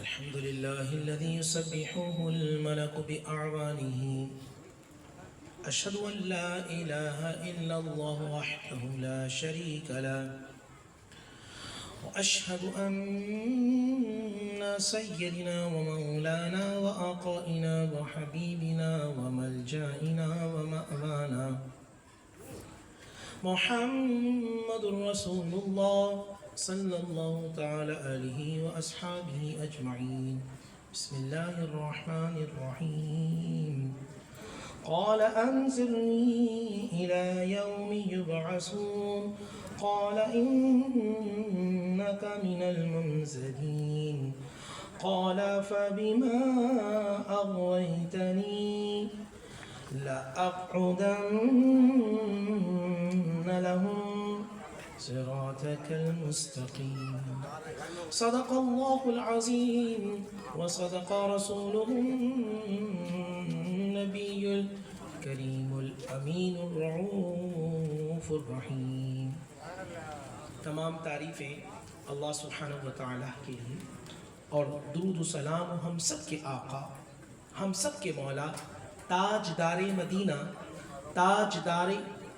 الحمد لله الذي يسبحه الملك بأعوانه. أشهد أن لا إله إلا الله وحده لا شريك له، وأشهد أن سيدنا ومولانا وآقائنا وحبيبنا وملجأنا ومأوانا محمد رسول الله صلى الله تعالى عليه وأصحابه أجمعين. بسم الله الرحمن الرحيم. قال أنظرني إلى يوم يبعثون قال إنك من المنذرين قال فبما أغويتني لأقعدن لهم صراطك المستقيم. صدق الله العظيم وصدق رسوله النبي الكريم الأمين الرؤوف الرحيم. تمام تعریفیں اللہ سبحانہ و تعالیٰ کے لیے اور درود و سلام ہم سب کے آقا، ہم سب کے مولا، تاجدار مدینہ، تاجدار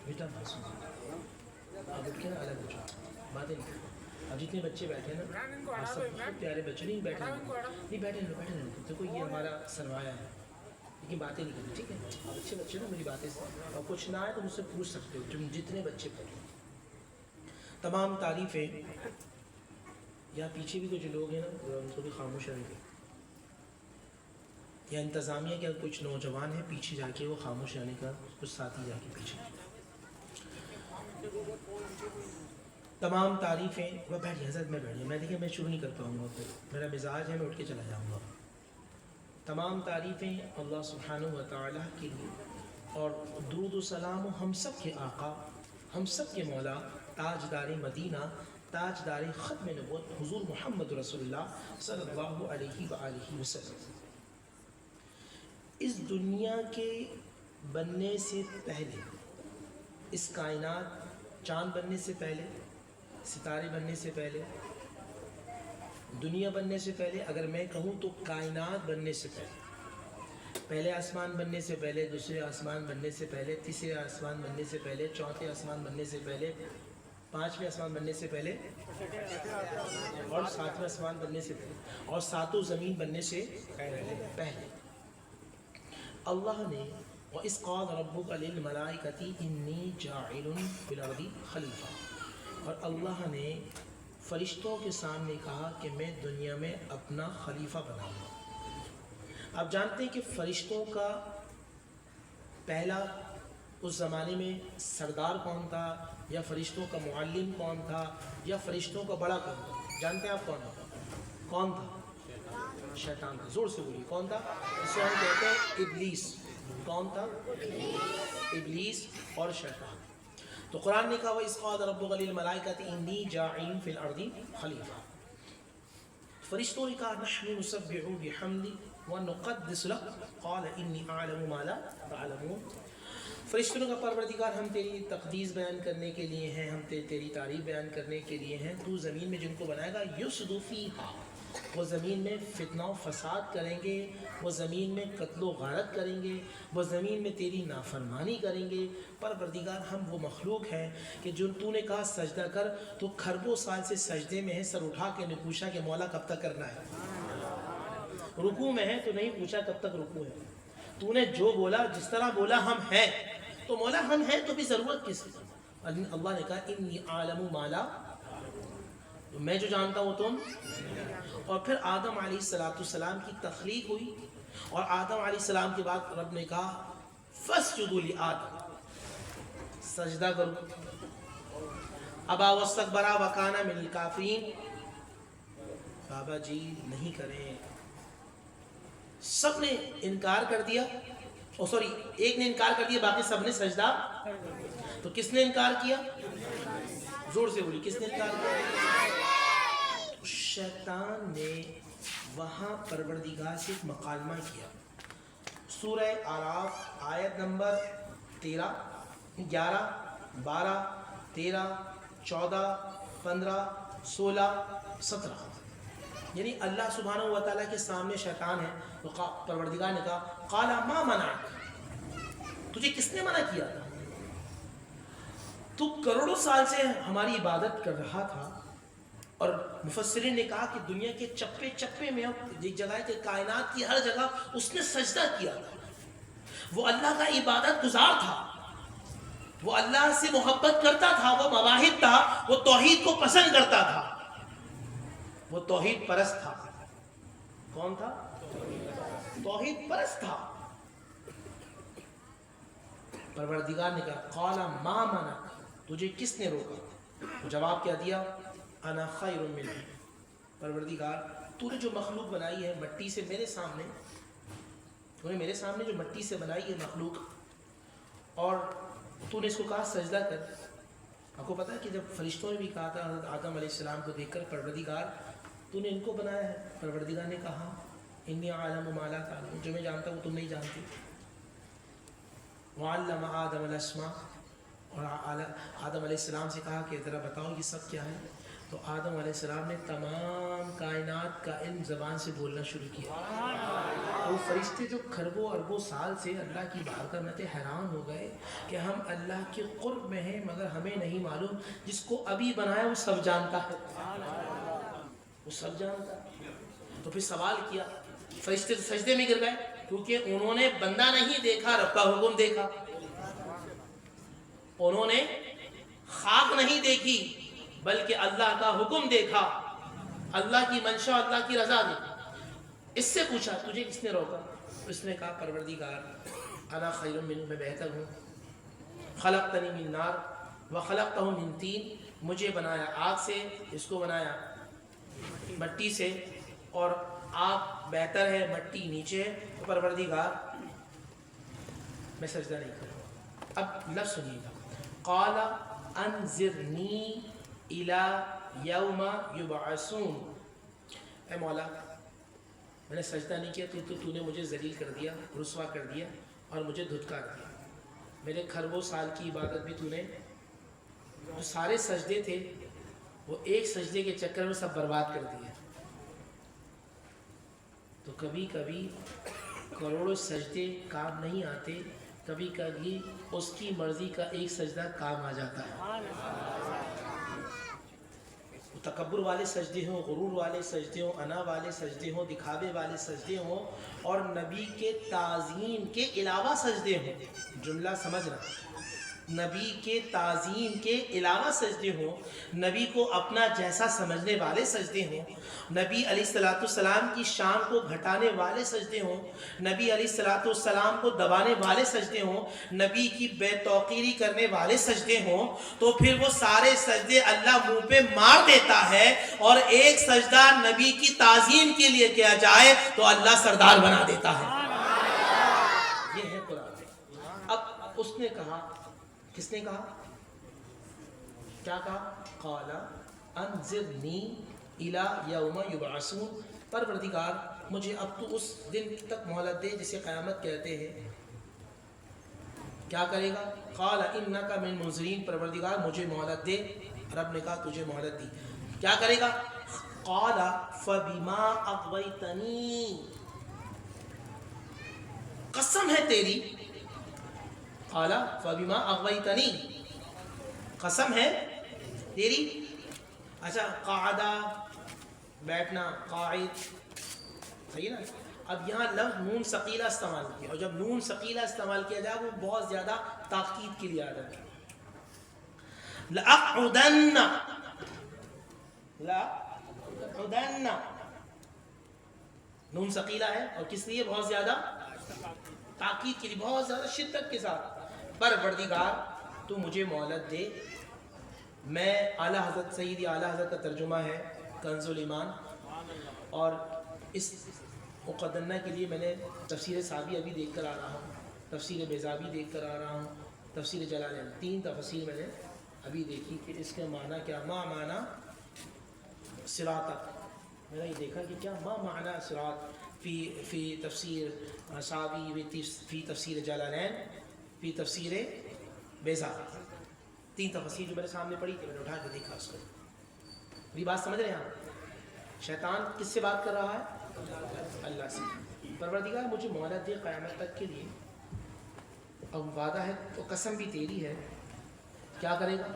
بیٹا آپ اٹھ کے نا الگ ہو جاؤ، باتیں نہیں. اب جتنے بچے بیٹھے ہیں نا سب پیارے بچے نہیں بیٹھے نہیں بیٹھے دیکھو یہ ہمارا سرمایہ ہے، لیکن باتیں نہیں کرنی، ٹھیک ہے؟ آپ اچھے بچے نا میری باتیں سے اور کچھ نہ آئے تو مجھ سے پوچھ سکتے ہو، جتنے بچے بیٹھے. تمام تعریفیں یا پیچھے بھی کچھ لوگ ہیں نا ان کو بھی خاموش رہیں گے، یا انتظامیہ کے کچھ نوجوان ہیں پیچھے جا کے وہ خاموش رہنے کا، کچھ ساتھی جا کے پیچھے. تمام تعریفیں وہ بیٹھیے حضرت میں بیٹھیے، میں دیکھیں میں شروع نہیں کر پاؤں گا، میرا مزاج ہے میں اٹھ کے چلا جاؤں گا. تمام تعریفیں اللہ سبحانہ و تعالیٰ کے لیے اور درود و سلام ہم سب کے آقا، ہم سب کے مولا، تاجدار مدینہ، تاجدار ختم نبوت حضور محمد رسول اللہ صلی اللہ علیہ وآلہ وسلم. اس دنیا کے بننے سے پہلے، اس کائنات، چاند بننے سے پہلے، ستارے بننے سے پہلے، دنیا بننے سے پہلے، اگر میں کہوں تو کائنات بننے سے پہلے آسمان بننے سے پہلے، دوسرے آسمان بننے سے پہلے، تیسرے آسمان بننے سے پہلے، چوتھے آسمان بننے سے پہلے، پانچویں آسمان بننے سے پہلے اور ساتویں آسمان بننے سے پہلے اور ساتوں زمین بننے سے پہلے اللہ نے وَإِذْ قَالَ رَبُّكَ لِلْمَلَائِكَةِ إِنِّي جَاعِلٌ فِي الْأَرْضِ خَلِيفَةً، اور اللہ نے فرشتوں کے سامنے کہا کہ میں دنیا میں اپنا خلیفہ بناؤں گا. آپ جانتے ہیں کہ فرشتوں کا پہلا اس زمانے میں سردار کون تھا، یا فرشتوں کا معلم کون تھا، یا فرشتوں کا بڑا کون تھا؟ جانتے ہیں آپ کون تھا؟ شیطان تھا. زور سے بولیے کون تھا؟ اسے ہم کہتے ہیں ابلیس. کون تھا؟ ابلیس اور شیطان. تو قرآن نے کہا وَإِذْ قَالَ رَبُّكَ لِلْمَلَائِكَةِ إِنِّي جَاعِلٌ فِي الْأَرْضِ خَلِيفَةً. فرشتوں نے کہا نحن نسبح بحمدک ونقدس لک قال انی اعلم ما لا تعلمون. فرشتوں نے کہا پروردگار ہم تیری تقدیس بیان کرنے کے لیے ہیں، ہم تیری تعریف بیان کرنے کے لیے ہیں. تو زمین میں جن کو بنائے گا یفسد فیہا، وہ زمین میں فتنہ و فساد کریں گے، وہ زمین میں قتل و غارت کریں گے، وہ زمین میں تیری نافرمانی کریں گے. پروردگار ہم وہ مخلوق ہیں کہ جو تو نے کہا سجدہ کر تو کھربوں سال سے سجدے میں ہے، سر اٹھا کے نے پوچھا کہ مولا کب تک کرنا ہے. رکوع میں ہے تو نہیں پوچھا کب تک رکوع ہے. تو نے جو بولا جس طرح بولا ہم ہیں، تو مولا ہم ہیں تو بھی ضرورت کس کی؟ اللہ نے کہا انی اعلم ما لا، میں جو جانتا ہوں تم. اور پھر آدم علیہ السلام کی تخلیق ہوئی، اور آدم علیہ السلام کے بعد رب نے کہا فاسجدوا لآدم، سجدہ کرو. ابا واستکبر وکان من الکافرین، بابا جی نہیں کریں. سب نے انکار کر دیا، ایک نے انکار کر دیا، باقی سب نے سجدہ. تو کس نے انکار کیا؟ زور سے بولی کس نے انکار کیا؟ شیطان نے وہاں پروردگار سے ایک مکالمہ کیا. سورہ اعراف آیت نمبر 13، 11، 12، 13، 14، 15، 16، 17. یعنی اللہ سبحانہ و تعالیٰ کے سامنے شیطان ہے تو پروردگار نے کہا قال ما منعک، تجھے کس نے منع کیا تھا؟ تو کروڑوں سال سے ہماری عبادت کر رہا تھا، اور مفسرین نے کہا کہ دنیا کے چپے چپے میں ایک جگہ ہے کہ کائنات کی ہر جگہ اس نے سجدہ کیا تھا، وہ اللہ کا عبادت گزار تھا، وہ اللہ سے محبت کرتا تھا، وہ مواہب تھا، وہ توحید کو پسند کرتا تھا، وہ توحید پرست تھا۔ کون تھا؟ توحید پرست تھا۔ پروردگار نے کہا قال ما منعک، تجھے کس نے روکا؟ جواب کیا دیا؟ انا خیر منہ، پروردگار تو نے جو مخلوق بنائی ہے مٹی سے میرے سامنے، تو نے میرے سامنے جو مٹی سے بنائی ہے مخلوق، اور تو نے اس کو کہا سجدہ کر۔ آپ کو پتا ہے کہ جب فرشتوں نے بھی کہا تھا حضرت آدم علیہ السلام کو دیکھ کر پروردگار تو نے ان کو بنایا ہے، پروردگار نے کہا انی اعلم ما لا تعلمون، جو میں جانتا ہوں تم نہیں جانتی۔ وعلم آدم الاسماء، اور آدم علیہ السلام سے کہا کہ ذرا بتاؤ یہ سب کیا ہے، تو آدم علیہ السلام نے تمام کائنات کا علم زبان سے بولنا شروع کیا۔ وہ فرشتے جو کھربوں اربوں سال سے اللہ کی بارگاہ میں تھے حیران ہو گئے کہ ہم اللہ کے قرب میں ہیں مگر ہمیں نہیں معلوم، جس کو ابھی بنایا وہ سب جانتا ہے، وہ سب جانتا ہے۔ تو پھر سوال کیا، فرشتے سجدے میں گر گئے کیونکہ انہوں نے بندہ نہیں دیکھا، رب کا حکم دیکھا، انہوں نے خاک نہیں دیکھی بلکہ اللہ کا حکم دیکھا، اللہ کی منشا، اللہ کی رضا دیکھی۔ اس سے پوچھا تجھے کس نے روکا؟ اس نے کہا پروردگار انا خیر منہ، میں بہتر ہوں، خلقتنی من نار وخلقتہ من طین، مجھے بنایا آگ سے، اس کو بنایا مٹی سے، اور آگ بہتر ہے، مٹی نیچے ہے، پروردگار میں سجدہ نہیں کروں۔ اب لفظ سنیے گا، قال انظرنی الی یوم یبعثون، اے مولا میں نے سجدہ نہیں کیا تو نے مجھے ذلیل کر دیا، رسوا کر دیا اور مجھے دھتکار دیا، میرے کھربوں سال کی عبادت بھی تو نے، جو سارے سجدے تھے وہ ایک سجدے کے چکر میں سب برباد کر دیے۔ تو کبھی کبھی کروڑوں سجدے کام نہیں آتے، کبھی کبھی اس کی مرضی کا ایک سجدہ کام آ جاتا ہے۔ تکبر والے سجدے ہوں، غرور والے سجدے ہوں، انا والے سجدے ہوں، دکھاوے والے سجدے ہوں، اور نبی کے تعظیم کے علاوہ سجدے ہوں، جملہ سمجھنا، نبی کے تعظیم کے علاوہ سجدے ہوں، نبی کو اپنا جیسا سمجھنے والے سجدے ہوں، نبی علیہ الصلوۃ والسلام کی شان کو گھٹانے والے سجدے ہوں، نبی علیہ الصلوۃ والسلام کو دبانے والے سجدے ہوں، نبی کی بے توقیری کرنے والے سجدے ہوں، تو پھر وہ سارے سجدے اللہ منہ پہ مار دیتا ہے، اور ایک سجدہ نبی کی تعظیم کے لیے کیا جائے تو اللہ سردار بنا دیتا ہے۔ یہ ہے قرآن۔ اب اس نے کہا، کس نے کہا؟ کیا کہا؟ قال انظرنی الی یوم یبعثون، پروردگار مجھے اب تو اس دن تک مہلت دے جسے قیامت کہتے ہیں۔ کیا کرے گا؟ قال انک من منظرین، پروردگار مجھے مہلت دے۔ رب نے کہا تجھے مہلت دی، کیا کرے گا؟ قال فبما اغویتنی، قسم ہے تیری، قال فبما اغویتنی، قسم ہے تیری۔ اچھا قعدہ بیٹھنا، قاعد، صحیح نا؟ اب یہاں لفظ نون ثقیلہ استعمال کیا، اور جب نون ثقیلہ استعمال کیا جائے وہ بہت زیادہ تاکید کے لیے آ جاتا ہے۔ لأقعدن، لأقعدن، نون ثقیلہ ہے، اور کس لیے؟ بہت زیادہ تاکید کے لیے، بہت زیادہ شدت کے ساتھ۔ پروردگار تو مجھے مہلت دے، میں اعلیٰ حضرت سیدی اعلیٰ حضرت کا ترجمہ ہے کنز الایمان، اور اس مقدمہ کے لیے میں نے تفسیر سعدی ابھی دیکھ کر آ رہا ہوں، تفسیر بیضاوی دیکھ کر آ رہا ہوں، تفسیر جلالین، 3 تفسیر میں نے ابھی دیکھی کہ اس کے معنی کیا، ما معنی صراط، میں نے یہ دیکھا کہ کیا ما معنی صراط فی تفسیر سعدی، فی تفسیر جلالین، فی تفسیر بیضاوی، 3 تفسیر جو میرے سامنے پڑی تھی، میں نے اٹھا کے دیکھا اس کو۔ میری بات سمجھ رہے ہیں آپ؟ شیطان کس سے بات کر رہا ہے؟ اللہ سے. پروردگار مجھے مہلت دے قیامت تک کے لیے، اب وعدہ ہے تو قسم بھی تیری ہے، کیا کرے گا؟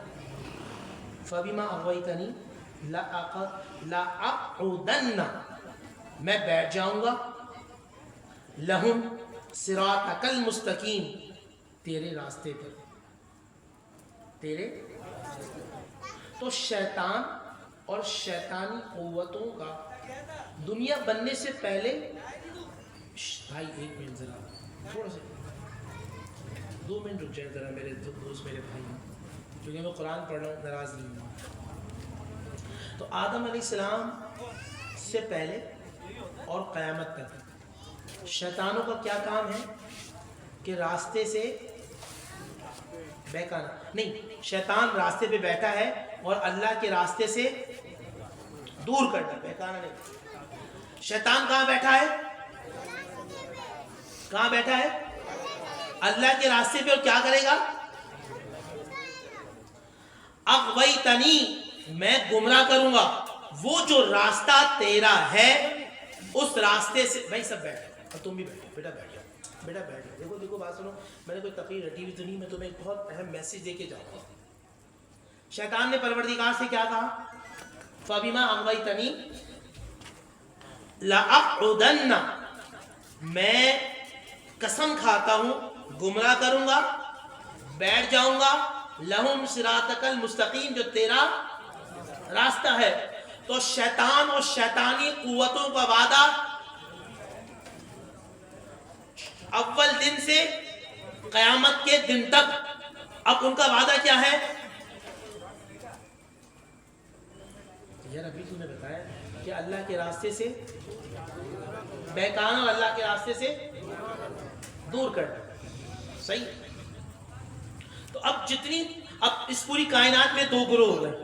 فَبِمَا أَغْوَيْتَنِي لَأَقْعُدَنَّ، میں بیٹھ جاؤں گا، لَهُمْ صِرَاطَكَ الْمُسْتَقِيمِ، تیرے راستے پر، تیرے. تو شیطان اور شیطانی قوتوں کا دنیا بننے سے پہلے، بھائی ایک منٹ ذرا، تھوڑا سا 2 منٹ رک جائیں ذرا میرے دوست، میرے بھائی، کیونکہ میں قرآن پڑھ رہا ہوں، ناراض نہیں ہوں. تو آدم علیہ السلام سے پہلے اور قیامت تک شیطانوں کا کیا کام ہے کہ راستے سے بہکانا. نہیں، شیطان راستے پہ بیٹھا ہے اور اللہ کے راستے سے دور کرنا، بہکانا نہیں. شیطان کہاں بیٹھا ہے؟ کہاں بیٹھا ہے؟ اللہ کے راستے پہ. اور کیا کرے گا؟ اغویتنی، میں گمراہ کروں گا. وہ جو راستہ تیرا ہے اس راستے سے. بھائی سب بیٹھے اور تم بھی بیٹھو، بیٹا بیٹھ جاؤ، بیٹا بیٹھ جاؤ. دیکھو دیکھو بات سنو، میں نے کوئی تقریر رٹی ہوئی تو نہیں، میں تمہیں ایک بہت اہم میسج دے کے جاؤں گا. شیطان نے پروردگار سے کیا کہا؟ فَبِمَا أَغْوَيْتَنِي لَأَقْعُدَنَّ، میں قسم کھاتا ہوں گمراہ کروں گا، بیٹھ جاؤں گا، لَهُمْ صِرَاطَكَ الْمُسْتَقِيمِ، جو تیرا راستہ ہے. تو شیطان اور شیطانی قوتوں کا وعدہ اول دن سے قیامت کے دن تک. اب ان کا وعدہ کیا ہے؟ یار ابھی تو نے بتایا کہ اللہ کے راستے سے بہکانا اور اللہ کے راستے سے دور کرنا. صحیح. تو اب اس پوری کائنات میں 2 گروہ ہو گئے.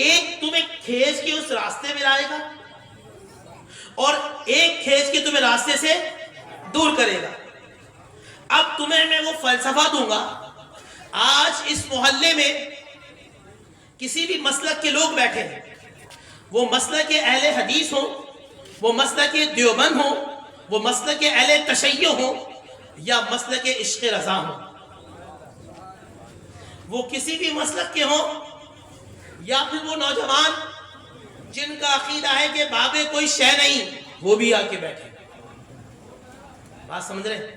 ایک تمہیں کھینچ کے اس راستے میں لائے گا اور ایک کھینچ کے تمہیں راستے سے دور کرے گا. اب تمہیں میں وہ فلسفہ دوں گا. آج اس محلے میں کسی بھی مسلک کے لوگ بیٹھے ہیں، وہ مسلک اہل حدیث ہوں، وہ مسلک دیوبند ہوں، وہ مسلک اہل تشیع ہوں، یا مسلک عشق رضا ہوں، وہ کسی بھی مسلک کے ہوں، یا پھر وہ نوجوان جن کا عقیدہ ہے کہ بابے کوئی شے نہیں، وہ بھی آ کے بیٹھے. بات سمجھ رہے ہیں؟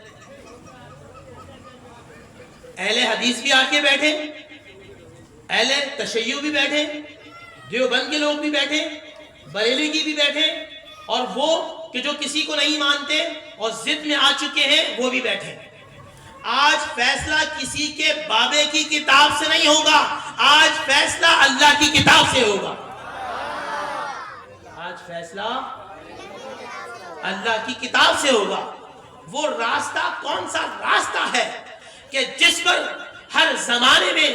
اہل حدیث بھی آ کے بیٹھے، اہل تشیع بھی بیٹھے، دیوبند کے لوگ بھی بیٹھے، بریلی کی بھی بیٹھے، اور وہ کہ جو کسی کو نہیں مانتے اور ضد میں آ چکے ہیں وہ بھی بیٹھے. آج فیصلہ کسی کے بابے کی کتاب سے نہیں ہوگا، آج فیصلہ اللہ کی کتاب سے ہوگا. آج فیصلہ اللہ کی کتاب سے ہوگا. وہ راستہ کون سا راستہ ہے کہ جس پر ہر زمانے میں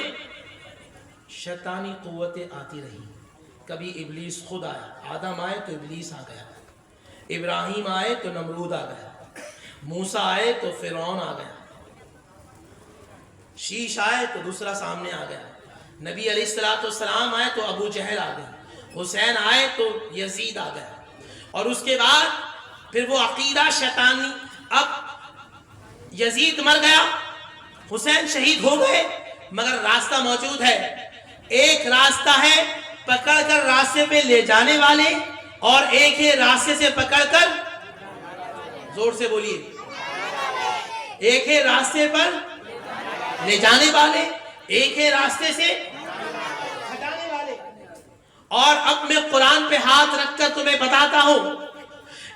شیطانی قوتیں آتی رہی. کبھی ابلیس خود آیا، آدم آئے تو ابلیس آ گیا، ابراہیم آئے تو نمرود آ گیا، موسیٰ آئے تو فرعون آ گیا، شیش آئے تو دوسرا سامنے آ گیا، نبی علیہ السلام آئے تو ابو جہل آ گیا، حسین آئے تو یزید آ گیا، اور اس کے بعد پھر وہ عقیدہ شیطانی. اب یزید مر گیا، حسین شہید ہو گئے، مگر راستہ موجود ہے. ایک راستہ ہے پکڑ کر راستے پہ لے جانے والے، اور ایک ہے راستے سے پکڑ کر، زور سے بولیے، ایک ہے راستے پر لے جانے والے، ایک ہے راستے سے ہٹانے والے. اور اب میں قرآن پہ ہاتھ رکھ کر تمہیں بتاتا ہوں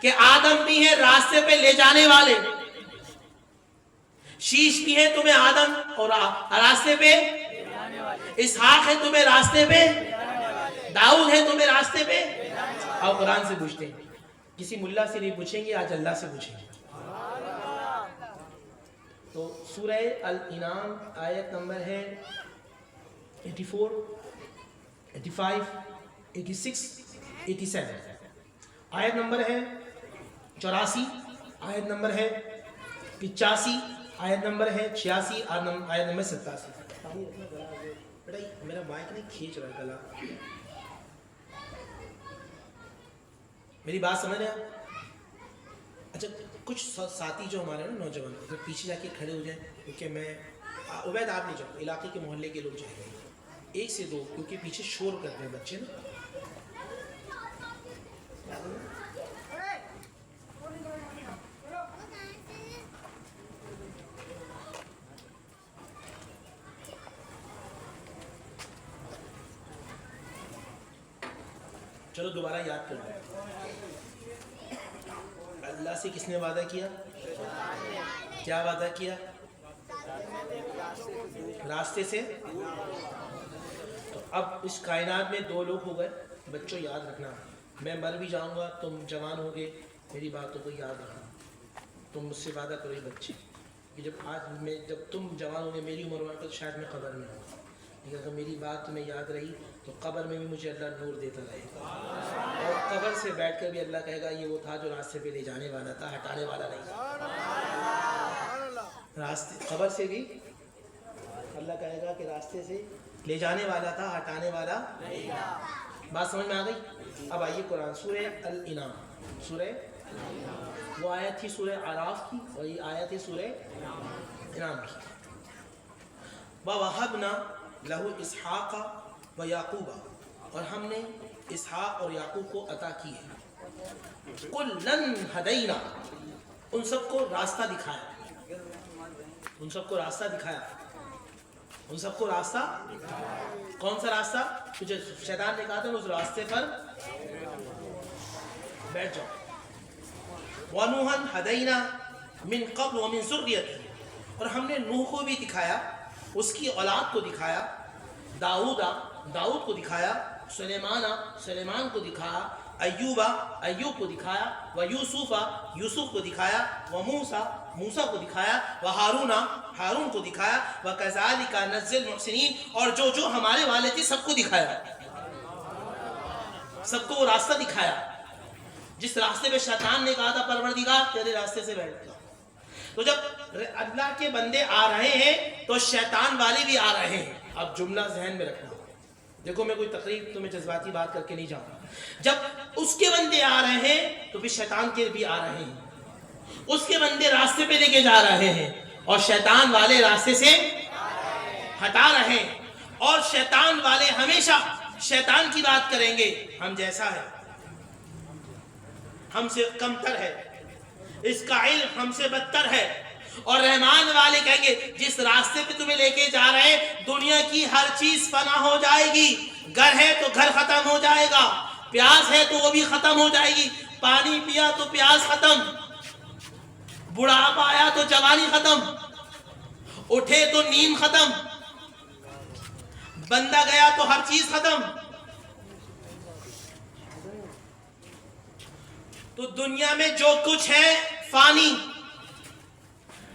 کہ آدم بھی ہے راستے پہ لے جانے والے، شیش بھی ہے تمہیں آدم اور راستے پہ، اسحاق ہے تمہیں راستے پہ، داؤد ہے تمہیں راستے پہ. اور قرآن سے پوچھتے ہیں، کسی ملا سے نہیں پوچھیں گے، آج اللہ سے پوچھیں گے. تو سورہ الانعام آیت نمبر ہے 84، 85، 86، 87. آیت نمبر ہے 84، آیت نمبر ہے 85، آیت نمبر ہے 86، آیت نمبر 87. میرا مائک نہیں کھینچ رہا ہے گلا. میری بات سمجھ رہے ہیں آپ؟ اچھا کچھ ساتھی جو ہمارے نا نوجوان اگر پیچھے جا کے کھڑے ہو جائیں، کیونکہ میں عبید آپ نہیں جاؤ، علاقے کے محلے کے لوگ جائیں گے، 1 سے 2، کیونکہ پیچھے شور کرتے ہیں بچے نا. چلو دوبارہ یاد کر لیں. اللہ سے کس نے وعدہ کیا؟ کیا وعدہ کیا؟ راستے سے. تو اب اس کائنات میں 2 لوگ ہو گئے. بچوں یاد رکھنا، میں مر بھی جاؤں گا، تم جوان ہوگے، میری باتوں کو یاد رکھنا. تم مجھ سے وعدہ کرو بچے کہ جب تم جوان ہوگے، میری عمر ہوگا تو شاید میں قبر میں ہوں، لیکن اگر میری بات تمہیں یاد رہی تو قبر میں بھی مجھے اللہ نور دیتا رہے گا، اور قبر سے بیٹھ کر بھی اللہ کہے گا یہ وہ تھا جو راستے پہ لے جانے والا تھا، ہٹانے والا نہیں. راستے قبر سے بھی اللہ کہے گا کہ راستے سے لے جانے والا تھا، ہٹانے والا نہیں. بات سمجھ میں آ گئی؟ اب آئیے قرآن سورہ الانعام، سورہ وہ آیت تھی سورہ اعراف کی، اور یہ آیت ہے سورہ انعام کی. وَوَهَبْنَا لَهُ إِسْحَاقَ وَيَعْقُوبَ، اور ہم نے اسحاق اور یعقوب کو عطا کی ہے. كُلًّا هَدَيْنَا، ان سب کو راستہ دکھایا، ان سب کو راستہ دکھایا، ان سب کو راستہ. کون سا راستہ؟ تجھے شیطان نے کہا تھا اس راستے پر بیٹھ جاؤ. وَنُوحًا هَدَيْنَا مِن قَبْلُ وَمِن ذُرِّيَّتِهِ، اور ہم نے نوح کو بھی دکھایا، اس کی اولاد کو دکھایا، داؤد کو دکھایا، سلیمان کو دکھایا، ایوب کو دکھایا، یوسف کو دکھایا، موسیٰ کو دکھایا، ہارون کو دکھایا، وَكَذَلِكَ نَجْزِي الْمُحْسِنِينَ، اور جو ہمارے والے تھے سب کو دکھایا، سب کو وہ راستہ دکھایا جس راستے پہ شیطان نے کہا تھا پروردگار تیرے راستے سے بیٹھ جا. تو جب اللہ کے بندے آ رہے ہیں تو شیطان والے بھی آ رہے ہیں. اب جملہ ذہن میں رکھنا، دیکھو میں کوئی تقریب تمہیں جذباتی بات کر کے نہیں جاؤں. جب اس کے بندے آ رہے ہیں تو پھر شیطان کے بھی آ رہے ہیں. اس کے بندے راستے پہ لے کے جا رہے ہیں اور شیطان والے راستے سے ہٹا رہے ہیں. اور شیطان والے ہمیشہ شیطان کی بات کریں گے، ہم جیسا ہے، ہم سے کمتر ہے، اس کا علم ہم سے بدتر ہے. اور رحمان والے کہیں گے جس راستے پہ تمہیں لے کے جا رہے ہیں دنیا کی ہر چیز فنا ہو جائے گی. گھر ہے تو گھر ختم ہو جائے گا، پیاس ہے تو وہ بھی ختم ہو جائے گی، پانی پیا تو پیاس ختم، بڑھاپا آیا تو جوانی ختم، اٹھے تو نیند ختم، بندہ گیا تو ہر چیز ختم. تو دنیا میں جو کچھ ہے فانی،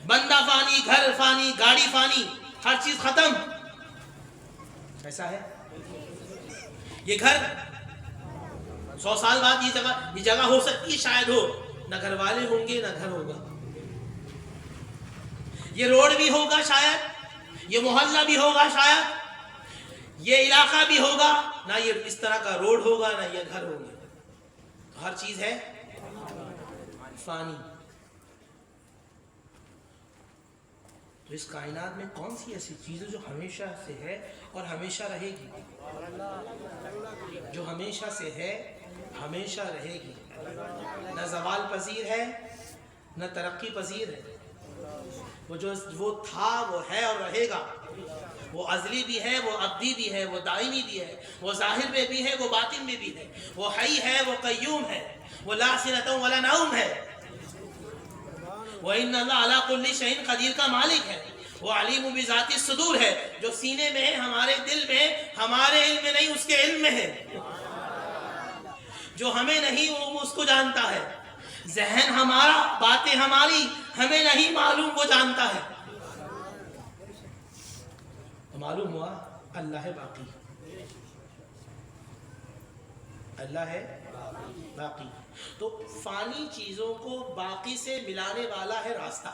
بندہ فانی، گھر فانی، گاڑی فانی، ہر چیز ختم. ایسا ہے یہ گھر 100 سال بعد یہ جگہ ہو سکتی ہے، شاید ہو، نہ گھر والے ہوں گے نہ گھر ہوگا. یہ روڈ بھی ہوگا شاید، یہ محلہ بھی ہوگا شاید، یہ علاقہ بھی ہوگا، نہ یہ اس طرح کا روڈ ہوگا نہ یہ گھر ہوگا. ہر چیز ہے فانی. تو اس کائنات میں کون سی ایسی چیز ہے جو ہمیشہ سے ہے اور ہمیشہ رہے گی؟ جو ہمیشہ سے ہے ہمیشہ رہے گی، نہ زوال پذیر ہے نہ ترقی پذیر ہے. وہ تھا، وہ ہے اور رہے گا. وہ ازلی بھی ہے، وہ ابدی بھی ہے، وہ دائمی بھی ہے، وہ ظاہر میں بھی ہے، وہ باطن میں بھی ہے، وہ حی ہے، وہ قیوم ہے، وہ لا سنۃ ولا نوم ہے، وَإِنَّ اللَّهَ عَلَىٰ كُلِّ شَيْءٍ قدیر کا مالک ہے. وہ علیم بذات الصدور ہے، جو سینے میں ہے، ہمارے دل میں، ہمارے علم میں نہیں، اس کے علم میں ہے. جو ہمیں نہیں وہ اس کو جانتا ہے. ذہن ہمارا، باتیں ہماری، ہمیں نہیں معلوم، وہ جانتا ہے. تو معلوم ہوا اللہ ہے باقی، اللہ ہے باقی. تو فانی چیزوں کو باقی سے ملانے والا ہے راستہ.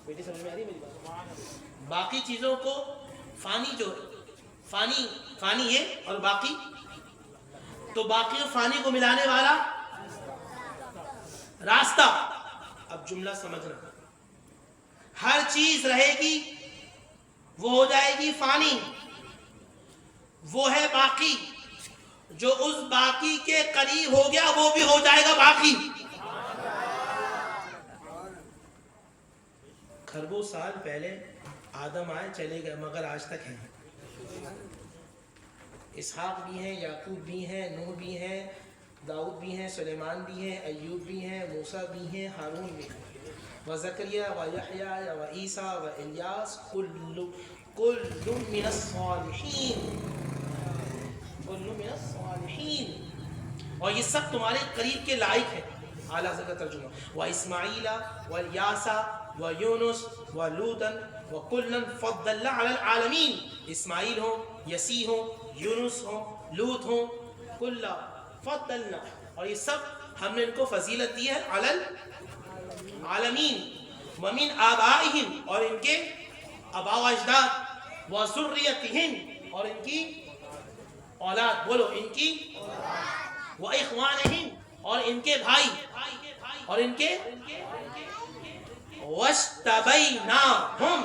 بیٹی سمجھ میں آ رہی ہے میری بات؟ باقی چیزوں کو فانی جو فانی ہے اور باقی تو باقی اور فانی کو ملانے والا راستہ. اب جملہ سمجھنا, ہر چیز رہے گی وہ ہو جائے گی فانی, وہ ہے باقی, جو اس باقی کے قریب ہو گیا وہ بھی ہو جائے گا باقی. خربوں سال پہلے آدم آئے چلے گئے مگر آج تک ہیں. اسحاق بھی ہیں, یعقوب بھی ہیں, نوح بھی ہیں, داؤد بھی ہیں, سلیمان بھی ہیں, ایوب بھی ہیں, موسیٰ بھی ہیں, ہارون بھی ہیں, وزکریا ویحییٰ وعیسیٰ والیاس کل من الصالحین, کل من الصالحین, اور یہ سب تمہارے قریب کے لائق ہیں. اعلیٰ حضرت کا ترجمہ, واسماعیل والیاسا ویونس ولوطا وکلا فضلنا علی العالمین. اسماعیل ہوں, یسی ہوں, یونس ہوں, لوط ہوں, کلا فضلنا, اور یہ سب ہم نے ان کو فضیلت دی ہے علی العالمین. ومن آبائہم, اور ان کے آباء و اجداد, وذریتہم, اور ان کی اولاد, بولو ان کی, وإخوانہم, اور ان کے بھائی, اور ان کے, وَاجْتَبَيْنَاهُمْ,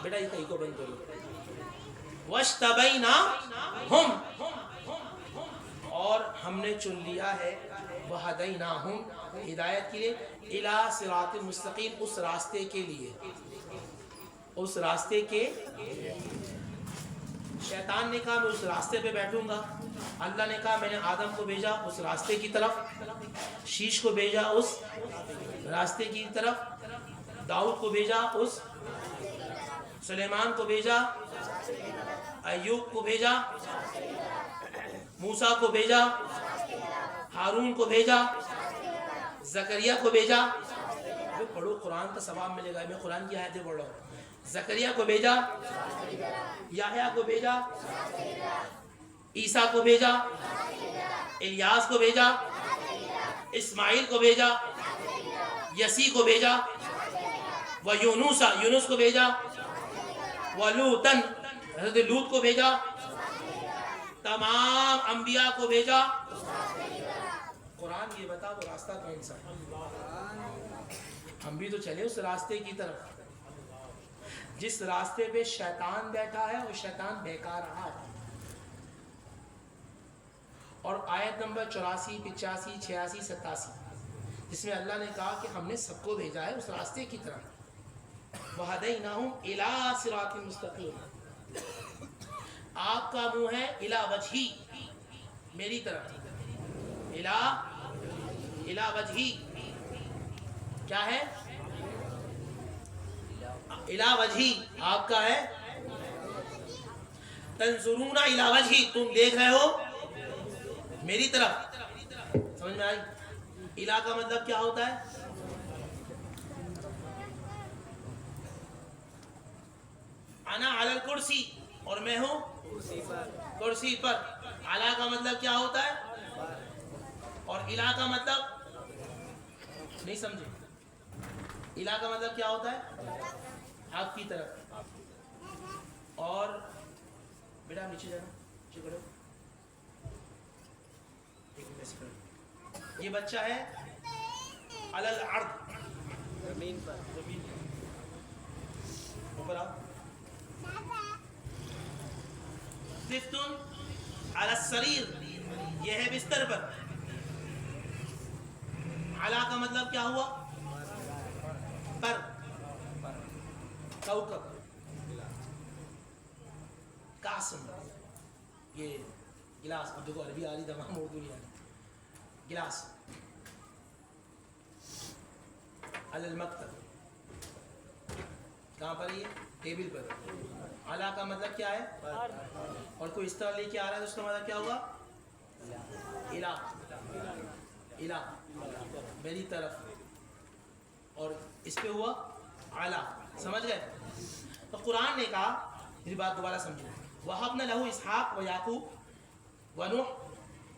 بیٹا یہ کہیں کو بند کرو, وَاجْتَبَيْنَاهُمْ, اور ہم نے چن لیا ہے, وَهَدَيْنَاهُمْ, ہدایت کے لیے, إِلَى صِرَاطٍ مستقیم, اس راستے کے لیے, اس راستے کے. شیطان نے کہا میں اس راستے پہ بیٹھوں گا, اللہ نے کہا میں نے آدم کو بھیجا اس راستے کی طرف, شیش کو بھیجا اس راستے کی طرف, داؤد کو بھیجا اس, سلیمان کو بھیجا, ایوب کو بھیجا, موسیٰ کو بھیجا, ہارون کو بھیجا, زکریا کو بھیجا. پڑھو قرآن کا ثواب ملے گا, میں قرآن کی آیتیں پڑھ رہا ہوں. زکریا کو بھیجا, یحییٰ کو بھیجا, عیسیٰ کو بھیجا, الیاس کو بھیجا, اسماعیل کو بھیجا, یسی کو بھیجا, ویونس, یونس کو بھیجا, ولوطا, حضرت لوط کو بھیجا, تمام انبیاء کو بھیجا. قرآن یہ بتا وہ راستہ کون سا ہے, ہم بھی تو چلے اس راستے کی طرف. جس راستے پہ شیطان بیٹھا ہے وہ شیطان بہکا رہا ہے. اور آیت نمبر 84, 85, 86, 87, جس میں اللہ نے کہا کہ ہم نے سب کو بھیجا ہے اس راستے کی طرف. وَهَدَيْنَاهُمْ إِلَىٰ صِرَاطٍ مُسْتَقِيمٍ, آپ کا منہ ہے اِلَىٰ وَجْهِی, میری طرف, اِلَىٰ وَجْهِی, کیا ہے, اِلَىٰ وَجْهِی, آپ کا ہے, تنظرون اِلَىٰ وَجْهِی, تم دیکھ رہے ہو میری طرف. سمجھ میں آئی؟ الہ کا مطلب کیا ہوتا ہے؟ انا علی الکرسی, اور میں ہوں کرسی پر. اعلیٰ کا مطلب کیا ہوتا ہے؟ اور الہ کا مطلب نہیں سمجھے, الہ کا مطلب کیا ہوتا ہے؟ آپ کی طرف. اور بیٹا نیچے جانا, نیچے کرو, یہ بچہ ہے علی الارض, زمین پر, زمین اوپر آؤ. طفل علی السریر, یہ ہے بستر پر. علی کا مطلب کیا ہوا؟ پر, کوكب, قاسم, یہ گلاس. اب دیکھو عربی آ رہی, تمام اردو نہیں آ رہی. گلاس. علی المکتب, کہاں پر؟ یہ ٹیبل پر. علی کا مطلب کیا ہے؟ اور کوئی اس طرح لے کے آ رہا ہے تو اس کا مطلب کیا ہوگا؟ الہ, الہ میری طرف. اور اس پہ ہوا اعلیٰ. سمجھ گئے؟ تو قرآن نے کہا, میری بات دوبارہ سمجھو, وَهَبْنَا لَهُ اسحاق وَيَعْقُوب وَنُوح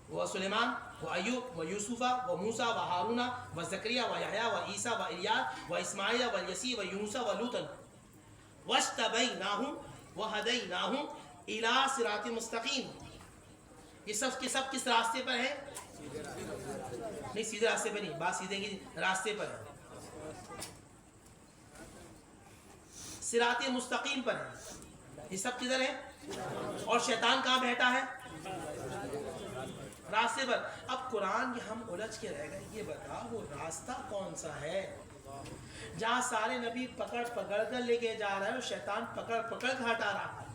وَسُلَيْمَانَ وَأَيُّوبَ وَيُوسُفَ وَمُوسَى وَهَارُونَ وَزَكَرِيَّا وَيَحْيَىٰ وَعِيسَىٰ وَإِلْيَاسَ وَإِسْمَاعِيلَ وَالْيَسِيعَ وَيُونُسَ وَلُوطًا وَاجْتَبَيْنَاهُمْ وَهَدَيْنَاهُمْ إِلَىٰ صِرَاطٍ مُسْتَقِيمٍ. یہ سب کے سب کس راستے پر ہے؟ نہیں سیدھے راستے پہ نہیں، بات سیدھے کی راستے پر ہے، صراط مستقیم پر ہے، یہ سب کدھر ہے؟ اور شیطان کہاں بیٹھا ہے؟ راستے پر۔ اب قرآن یہ ہم الجھ کے رہ گئے، یہ بتا وہ راستہ کون سا ہے جہاں سارے نبی پکڑ پکڑ کر لے کے جا رہا ہے اور شیطان پکڑ پکڑ کر ہٹا رہا ہے؟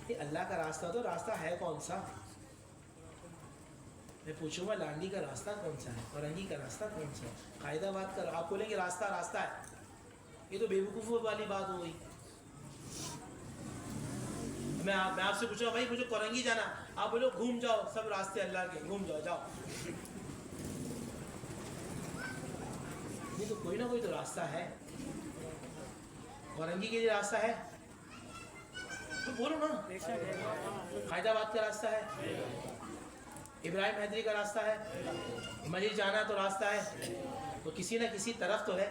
یہ اللہ کا راستہ، تو راستہ ہے کون سا؟ میں پوچھوں گا لانڈی کا راستہ کون سا ہے، اورنگی کا راستہ کون سا ہے؟ قاعدہ بات کر، آپ بولیں گے راستہ راستہ ہے، یہ تو بیوقوفوں والی بات ہو گئی۔ میں آپ سے پوچھوں بھائی مجھے کورنگی جانا، آپ بولو گھوم جاؤ، سب راستے اللہ کے، گھوم جاؤ جاؤ، نہیں تو کوئی نہ کوئی تو راستہ ہے۔ کورنگی کے لیے راستہ ہے تو بولو نا، قاعدہ بات کا راستہ ہے، ابراہیم حیدری کا راستہ ہے، مجید جانا تو راستہ ہے، تو کسی نہ کسی طرف تو ہے،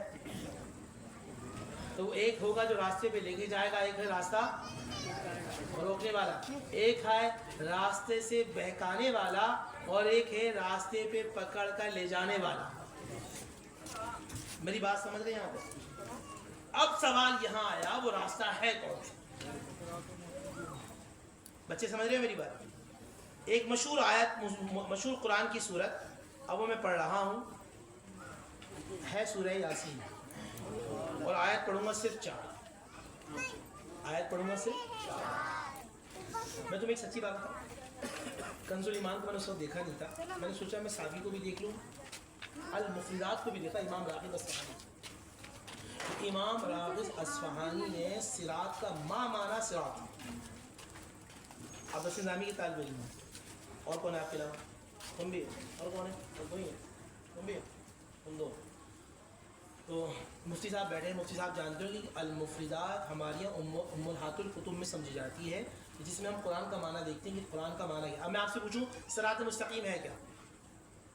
تو ایک ہوگا جو راستے پہ لے کے جائے گا، ایک ہے راستہ روکنے والا، ایک ہے راستے سے بہکانے والا، اور ایک ہے راستے پہ پکڑ کر لے جانے والا۔ میری بات سمجھ رہے ہیں یہاں پہ؟ اب سوال یہاں آیا وہ راستہ ہے کون سا؟ بچے سمجھ رہے ہیں میری بات؟ ایک مشہور آیت، مشہور قرآن کی سورت، اب وہ میں پڑھ رہا ہوں، ہے سورہ یاسین، اور آیت پڑھوں گا صرف 4، آیت پڑھوں گا صرف 4۔ میں تمہیں ایک سچی بات بتاؤں، کنز الایمان کو میں نے اس وقت دیکھا نہیں تھا، میں نے سوچا میں ساوی کو بھی دیکھ لوں، المفردات کو بھی دیکھا، امام راغب اصفہانی، امام راغب اصفہانی نے صراط کا معنی صراط، آپ دس نظامی کے طالب علم ہیں، اور کون ہے آپ کے علاوہ؟ تم بھی، اور کون ہے؟ اور کوئی ہے؟ تم بھی، تم دو، تو مفتی صاحب بیٹھے ہیں، مفتی صاحب جانتے ہو کہ المفردات ہماری ام الہات الکتب میں سمجھی جاتی ہے، جس میں ہم قرآن کا معنی دیکھتے ہیں کہ قرآن کا معنی کیا۔ اب میں آپ سے پوچھوں صراط مستقیم ہے کیا؟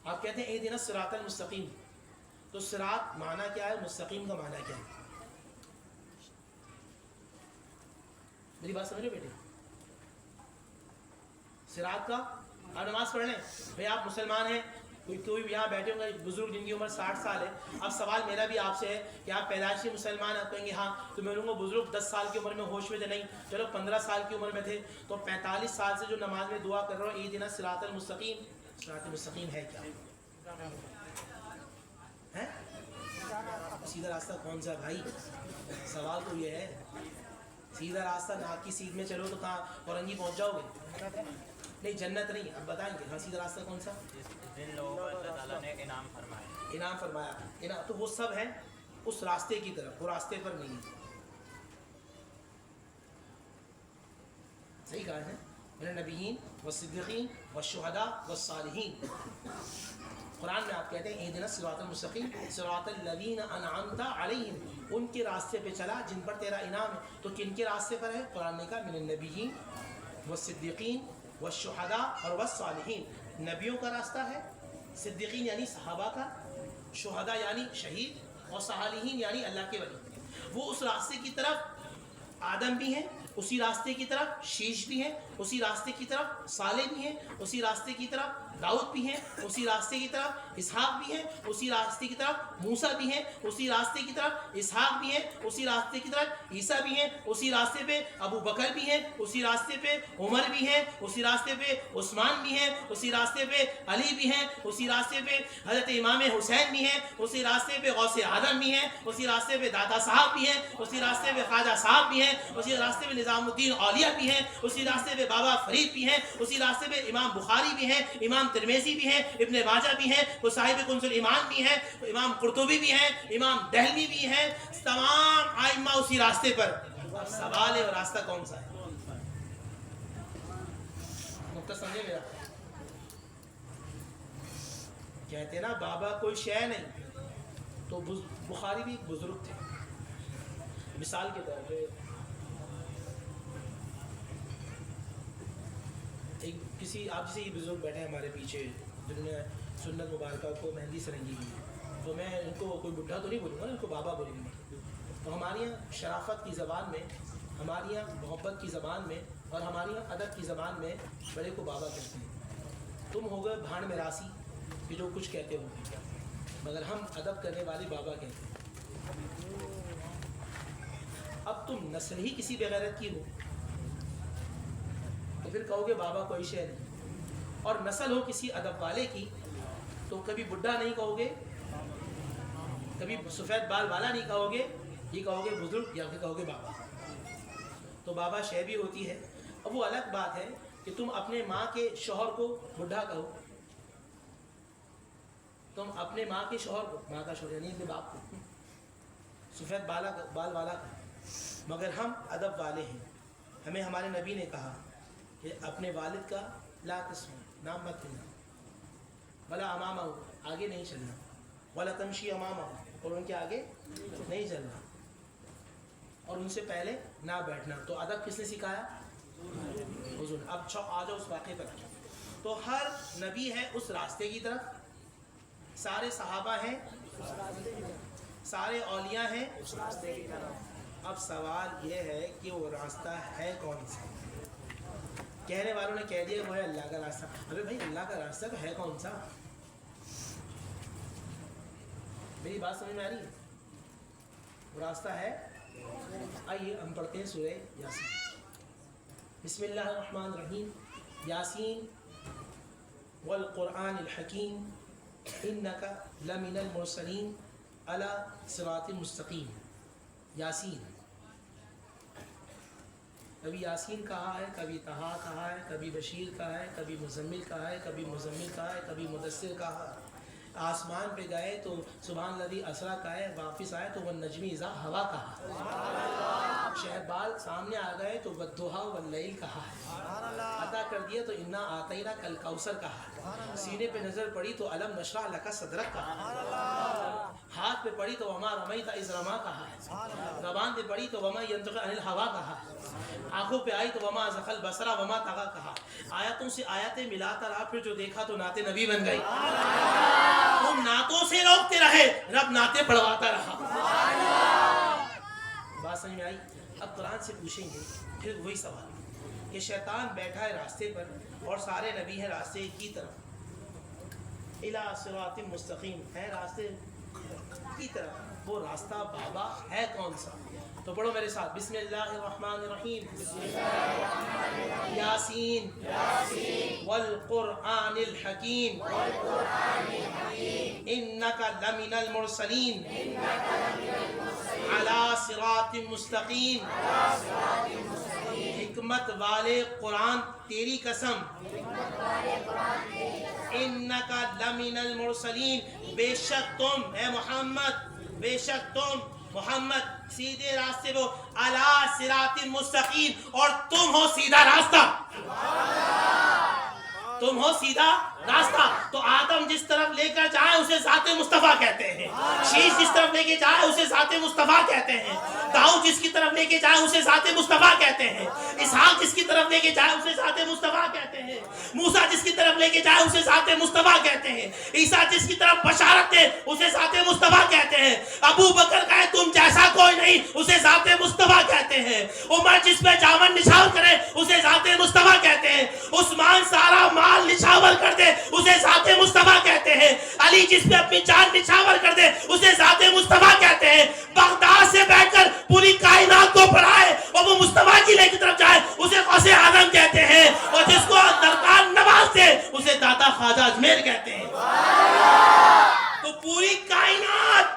آپ کہتے ہیں اہدنا الصراط المستقیم، تو صراط معنی کیا ہے، مستقیم کا معنی کیا ہے؟ میری بات سمجھ رہے بیٹے؟ صراط کا، آپ نماز پڑھ لیں بھائی، آپ مسلمان ہیں، کوئی یہاں بیٹھے ہوں گے بزرگ جن کی عمر 60 سال ہے، اب سوال میرا بھی آپ سے ہے کہ آپ پیدائشی مسلمان ہیں، آپ کہیں گے ہاں، تو میں بولوں گا بزرگ 10 سال کی عمر میں ہوش میں تھے، نہیں چلو 15 سال کی عمر میں تھے، تو 45 سال سے جو نماز میں دعا کر رہا ہوں اہدنا الصراط المستقیم، صراط المستقیم ہے کیا؟ ہے سیدھا راستہ کون سا بھائی؟ سوال تو یہ ہے، سیدھا راستہ ناک کی سیدھ میں چلو تو کہاں اورنگی پہنچ جاؤ گے؟ نہیں جنت نہیں، اب بتائیں گے ہاں سیدھا راستہ کون سا؟ جن لوگوں کو اللہ تعالیٰ نے انعام فرمایا، انعام فرمایا، انعام تو وہ سب ہیں اس راستے کی طرف، وہ راستے پر نہیں ہے۔ صحیح کہا ہے، من النبیین والصدیقین والشہداء والصالحین، قرآن میں آپ کہتے ہیں اہدنا الصراط المستقیم صراط الذین انعمت علیہم، ان کے راستے پہ چلا جن پر تیرا انعام ہے، تو کن کے راستے پر ہے؟ قرآن نے کہا من النبیین والصدیقین والشہداء اور والصالحین، نبیوں کا راستہ ہے، صدیقین یعنی صحابہ کا، شہداء یعنی شہید، اور صالحین یعنی اللہ کے ولی۔ وہ اس راستے کی طرف آدم بھی ہیں، اسی راستے کی طرف شیش بھی ہیں، اسی راستے کی طرف صالح بھی ہیں، اسی راستے کی طرف داؤد بھی ہیں، اسی راستے کی طرف اسحاق بھی ہیں، اسی راستے کی طرف موسیٰ بھی ہیں، اسی راستے کی طرف اسحاق بھی ہیں، اسی راستے کی طرف عیسیٰ بھی ہیں، اسی راستے پہ ابو بکر بھی ہیں، اسی راستے پہ عمر بھی ہیں، اسی راستے پہ عثمان بھی ہیں، اسی راستے پہ علی بھی ہیں، اسی راستے پہ حضرت امام حسین بھی ہیں، اسی راستے پہ غوث اعظم بھی ہیں، اسی راستے پہ داتا صاحب بھی ہیں، اسی راستے پہ خواجہ صاحب بھی ہیں، اسی راستے پہ نظام الدین اولیاء بھی ہیں، اسی راستے پہ بابا فرید بھی ہیں، اسی راستے پہ امام بخاری بھی ہیں، امام ترمذی بھی ہیں، ابن ماجہ بھی ہیں، وہ صاحب کنز الایمان بھی ہیں، امام قرطبی بھی ہیں، امام دہلوی بھی ہیں، تمام ائمہ اسی راستے پر۔ اب سوال ہے وہ راستہ کون سا ہے؟ نقطہ سمجھے میرا؟ کہتے ہیں نا بابا کوئی شے نہیں، تو بخاری بھی ایک بزرگ تھے، مثال کے طور پہ ایک کسی آپ جیسے یہ بزرگ بیٹھے ہیں ہمارے پیچھے جنہوں نے سنت مبارکہ کو مہندی سے رنگی ہوئی ہے، تو میں ان کو کوئی بڈھا تو نہیں بولوں گا، ان کو بابا بولوں گا۔ تو ہمارے یہاں شرافت کی زبان میں، ہمارے یہاں محبت کی زبان میں اور ہماری ادب کی زبان میں بڑے کو بابا کہتے ہیں. تم ہو گئے بھاڑ میں راسی کہ جو کچھ کہتے ہو گے, مگر ہم ادب کرنے والے بابا کہتے ہیں. اب تم نسل ہی کسی بغیرت کی ہو تو پھر کہو گے بابا کوئی شے نہیں, اور نسل ہو کسی ادب والے کی تو کبھی بڈھا نہیں کہو گے, کبھی سفید بال والا نہیں کہو گے, یہ کہو گے بزرگ یا پھر کہو گے بابا. تو بابا شے بھی ہوتی ہے. اب وہ الگ بات ہے کہ تم اپنے ماں کے شوہر کو بڈھا کہو, تم اپنے ماں کے شوہر کو, ماں کا شوہر یعنی اپنے باپ کو سفید بال والا کہو. مگر ہم ادب والے ہیں. ہمیں ہمارے نبی نے کہا کہ اپنے والد کا لا تسمع, نام مت لینا, بلا امامہ, آگے نہیں چلنا, ولا تمشی امامہ, اور ان کے آگے نہیں چلنا, اور ان سے پہلے نہ بیٹھنا. تو ادب کس نے سکھایا؟ حضور. اب آ جاؤ اس واقعے پر. تو ہر نبی ہے اس راستے کی طرف, سارے صحابہ ہیں, سارے اولیاء ہیں اس راستے کی طرف. اب سوال یہ ہے کہ وہ راستہ ہے کون سا؟ کہنے والوں نے کہہ دیا وہ ہے اللہ کا راستہ. ارے بھائی اللہ کا راستہ تو ہے کون سا؟ میری بات سمجھ میں آ رہی ہے؟ وہ راستہ ہے, آئیے ہم پڑھتے ہیں سورہ یاسین. بسم اللہ الرحمن الرحیم. یاسین والقرآن الحکیم انک لمن المرسلین علی صراط مستقیم. یاسین, کبھی یاسین کہا ہے, کبھی طہا کہا ہے, کبھی بشیر کہا ہے, کبھی مزمل کہا ہے, کبھی مزمل کہا ہے, کبھی مدثر کہا ہے. آسمان پہ گئے تو سبحان الذی اسریٰ کہا ہے, واپس آئے تو والنجم اذا ہوا کہا. شہبال سامنے آ گئے تو والضحیٰ واللیل کہا ہے. عطا کر دیا تو انا اعطیناک الکوثر کہا ہے. سینے پہ نظر پڑی تو الم نشرح لک صدرک کہا ہے. ہاتھ پہ پڑی تو وما رمیت اذ رما کہا ہے. زبان پہ پڑی تو وما ینطق عن الہوا کہا ہے. آنکھوں پہ آئی تو وما زغ البصر وما طغی کہا. آیتوں سے آیتیں ملاتا رہا, پھر جو دیکھا تو نعت نبی بن گئی. تم نعتوں سے روکتے رہے, رب نعتیں پڑھواتا رہا. بات سمجھ میں آئی؟ اب قرآن سے پوچھیں گے پھر وہی سوال کہ شیطان بیٹھا ہے راستے پر اور سارے نبی ہیں راستے کی طرف, الی صراط مستقیم ہے راستے کی طرف. وہ راستہ بابا ہے کون سا؟ تو پڑھو میرے ساتھ, بسم اللہ الرحمن الرحیم. یاسین والقرآن الحکیم انک لمن المرسلین علی صراط مستقیم. حکمت والے قرآن تیری قسم, انک لمن المرسلین, بے شک تم اے محمد, بے شک تم محمد سیدھے راستے ہو, علی صراط مستقیم, اور تم ہو سیدھا راستہ, تم ہو سیدھا راستہ. تو آدم جس طرف لے کر جائے اسے ذات مصطفیٰ کہتے ہیں, شیش جس طرف لے کے جائے اسے ذات مصطفیٰ کہتے ہیں, داؤد جس کی طرف لے کے جائے اسے ذات مصطفیٰ کہتے ہیں, اسحاق جس کی طرف لے کے جائے اسے ذات مصطفیٰ کہتے ہیں, موسیٰ جس کی طرف لے کے جائے اسے ذات مصطفیٰ کہتے ہیں, عیسیٰ جس کی طرف بشارت دے اسے ذات مصطفیٰ کہتے ہیں, ابو بکر کہے تم جیسا کوئی نہیں اسے ذات مصطفیٰ کہتے ہیں, عمر جس پہ جامن نچھاور کرے اسے ذات مصطفیٰ کہتے ہیں, عثمان سارا مال نچھاور کر دے اسے ذات مصطفیٰ کہتے ہیں, علی جس پہ اپنی جان نچھاور کر دے اسے ذات مصطفیٰ کہتے ہیں, بغداد سے بیٹھ کر پوری کائنات کو پڑھائے اور وہ مصطفیٰ کی لے کی طرف جائے اسے غوث اعظم کہتے ہیں, اور جس کو درکان نواز دے اسے داتا خواجہ اجمیر کہتے ہیں. تو پوری کائنات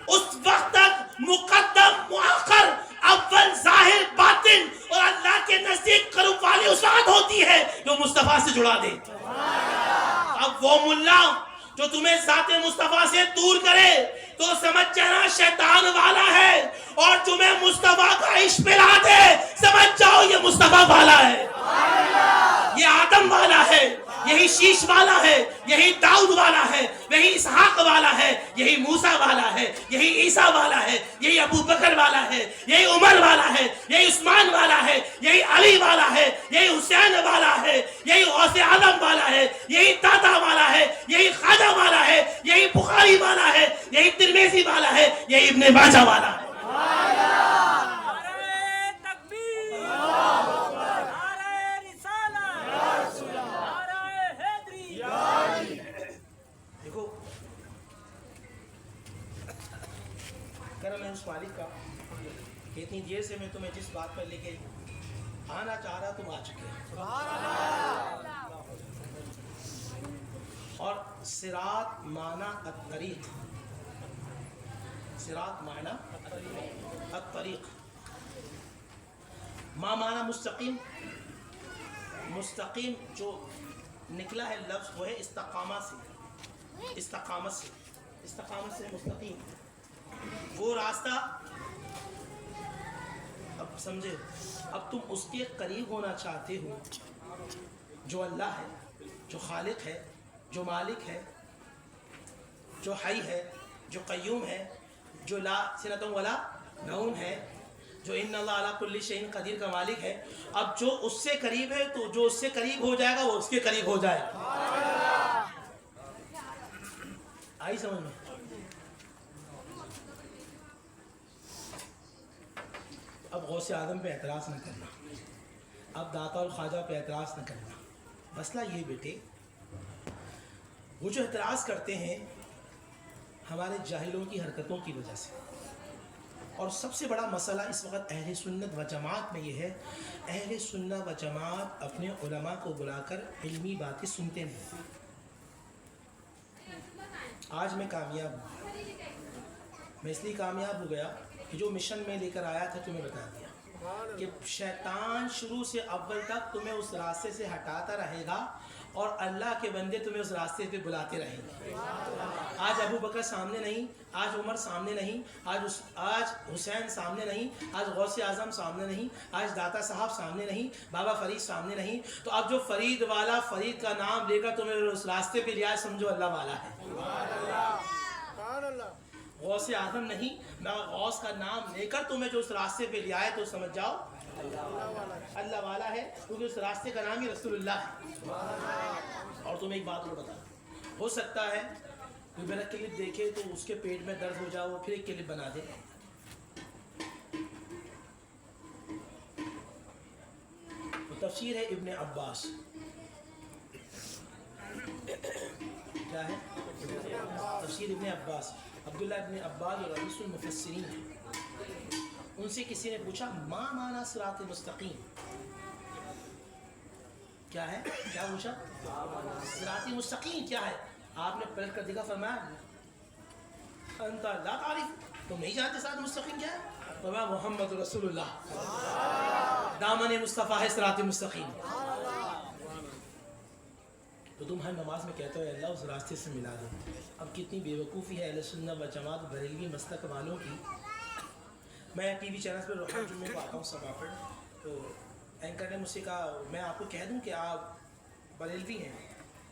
اس وقت تک مقدم مؤخر اول ظاہر باطن اور اللہ کے نزدیک قرب والی اسات ہوتی ہے جو مصطفیٰ سے جڑا دے. اب وہ ملا جو تمہیں ذات مصطفیٰ سے دور کرے تو سمجھ جانا شیطان والا ہے, اور تمہیں مصطفیٰ کا عشق پلا دے سمجھ جاؤ یہ مصطفیٰ والا ہے, یہ آدم والا ہے, یہی شیش والا ہے, یہی داؤد والا ہے, یہی اسحاق والا ہے, یہی موسیٰ والا ہے, یہی عیسیٰ والا ہے, یہی ابو بکر والا ہے, یہی عمر والا ہے, یہی عثمان والا ہے, یہی علی والا ہے, یہی حسین والا ہے, یہی غوث اعظم والا ہے, یہی داتا والا ہے, یہی خواجہ والا ہے, یہی بخاری والا ہے, یہی ترمذی والا ہے, یہی ابن ماجہ والا ہے. اس مالک کا کہ اتنی دیر سے میں تمہیں جس بات پر لے کے آنا چاہ رہا تم آ چکے ہو. اور صراط معنی الطریق، صراط معنی الطریق. ما معنی مستقیم؟ مستقیم جو نکلا ہے لفظ وہ ہے استقامت سے، استقامت سے، استقامت سے مستقیم وہ راستہ. اب سمجھے، اب تم اس کے قریب ہونا چاہتے ہو جو اللہ ہے، جو خالق ہے، جو مالک ہے، جو حی ہے، جو قیوم ہے، جو لا سنۃ ولا نوم ہے، جو ان اللہ علی کل شیء قدیر کا مالک ہے. اب جو اس سے قریب ہے تو جو اس سے قریب ہو جائے گا وہ اس کے قریب ہو جائے. آئی سمجھ میں؟ اب غوث اعظم پہ اعتراض نہ کرنا، اب داتا اور خواجہ پہ اعتراض نہ کرنا. مسئلہ یہ بیٹے، وہ جو اعتراض کرتے ہیں ہمارے جاہلوں کی حرکتوں کی وجہ سے. اور سب سے بڑا مسئلہ اس وقت اہل سنت و جماعت میں یہ ہے، اہل سنت و جماعت اپنے علماء کو بلا کر علمی باتیں سنتے نہیں. آج میں کامیاب ہوں، میں اس لیے کامیاب ہو گیا کہ جو مشن میں لے کر آیا تھا تمہیں بتا دیا کہ شیطان شروع سے اول تک تمہیں اس راستے سے ہٹاتا رہے گا اور اللہ کے بندے تمہیں اس راستے پہ بلاتے رہیں گے. آج ابو بکر سامنے نہیں، آج عمر سامنے نہیں، آج حسین سامنے نہیں، آج غوث اعظم سامنے نہیں، آج داتا صاحب سامنے نہیں، بابا فرید سامنے نہیں. تو اب جو فرید والا فرید کا نام لے کر تمہیں اس راستے پہ لیا ہے سمجھو اللہ والا ہے. غوث اعظم نہیں، میں غوث کا نام لے کر تمہیں جو اس راستے پہ لیا ہے تو سمجھ جاؤ اللہ والا ہے، کیونکہ اس راستے کا نام ہی رسول اللہ ہے. اور تمہیں ایک بات اور بتا، ہو سکتا ہے کوئی میرا کلپ دیکھے تو اس کے پیٹ میں درد ہو جائے، وہ پھر ایک کلپ بنا دے. تو تفسیر ہے ابن عباس، کیا ہے تفسیر ابن عباس. عبداللہ ابن عباس اور رئیس المفسرین ہیں. ان سے کسی نے پوچھا ما معنی صراط مستقیم، کیا ہے؟ کیا پوچھا؟ صراط مستقیم کیا ہے؟ آپ نے پلٹ کر دیکھا، فرمایا انت لا تعرف، تم نہیں جانتے صراط مستقیم کیا ہے؟ فرمایا محمد رسول اللہ، دامن مصطفیٰ ہے صراط مستقیم. تو تم ہر نماز میں کہتے ہو اللہ اس راستے سے ملا دو. اب کتنی بے وقوفی ہے اہل سنت و جماعت بریلوی مسلک والوں کی. میں ٹی وی چینلز پہ روزانہ جمعے کو آتا ہوں سبا پر، تو اینکر نے مجھ سے کہا میں آپ کو کہہ دوں کہ آپ بریلوی ہیں.